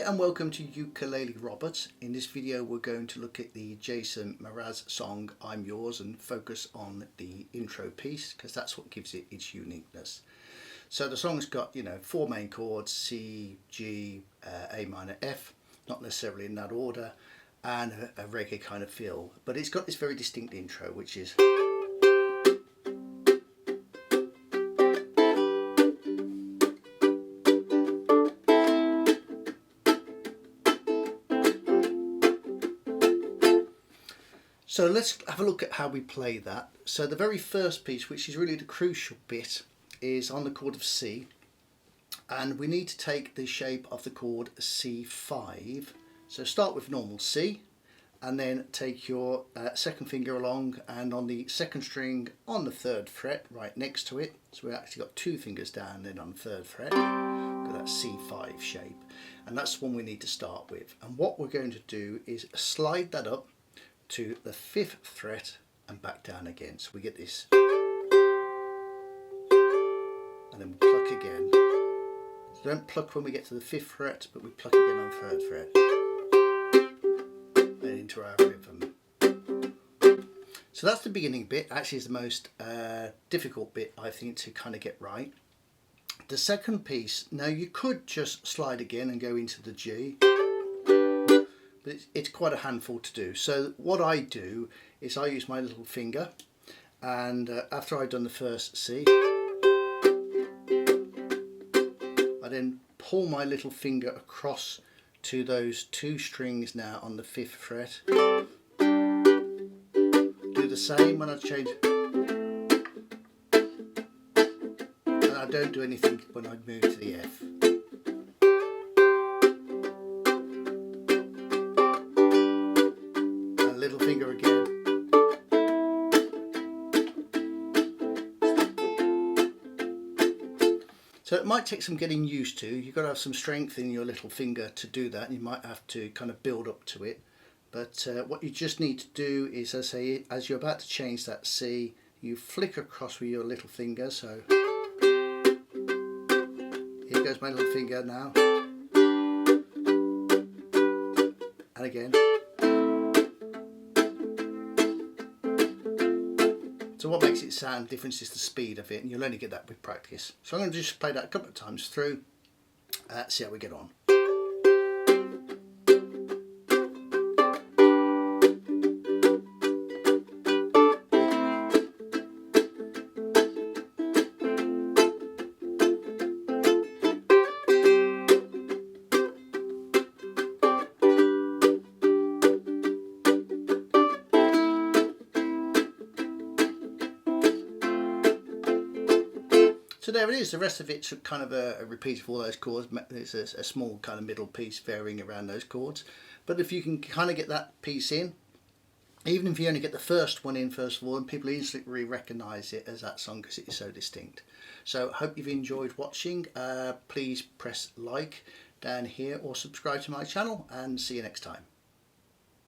and welcome to Ukulele Robert. In this video we're going to look at the Jason Mraz song I'm Yours and focus on the intro piece because that's what gives it its uniqueness. So the song's got, four main chords: C, G, A minor, F, not necessarily in that order, and a reggae kind of feel, but it's got this very distinct intro, which is so. Let's have a look at how we play that. So the very first piece, which is really the crucial bit, is on the chord of C, and we need to take the shape of the chord C5. So start with normal C and then take your second finger along, and on the second string on the third fret right next to it, so we actually got two fingers down, then on the third fret got that C5 shape, and that's the one we need to start with. And what we're going to do is slide that up to the 5th fret and back down again, so we get this, and then we pluck again. So don't pluck when we get to the 5th fret, but we pluck again on the 3rd fret and into our rhythm. So that's the beginning bit. Actually, is the most difficult bit, I think, to kind of get right. The second piece, now you could just slide again and go into the G, but it's quite a handful to do. So what I do is I use my little finger, and after I've done the first C, I then pull my little finger across to those two strings now on the 5th fret. Do the same when I change, and I don't do anything when I move to the F. And little finger again. So it might take some getting used to. You've got to have some strength in your little finger to do that, and you might have to kind of build up to it. But what you just need to do is, as you're about to change that C, you flick across with your little finger. So here goes my little finger now, and again. So what makes it sound different is the speed of it, and you'll only get that with practice. So I'm going to just play that a couple of times through, see how we get on. So there it is. The rest of it's kind of a repeat of all those chords. There's a small kind of middle piece varying around those chords. But if you can kind of get that piece in, even if you only get the first one in first of all, and people instantly recognise it as that song because it is so distinct. So I hope you've enjoyed watching. Please press like down here or subscribe to my channel, and see you next time.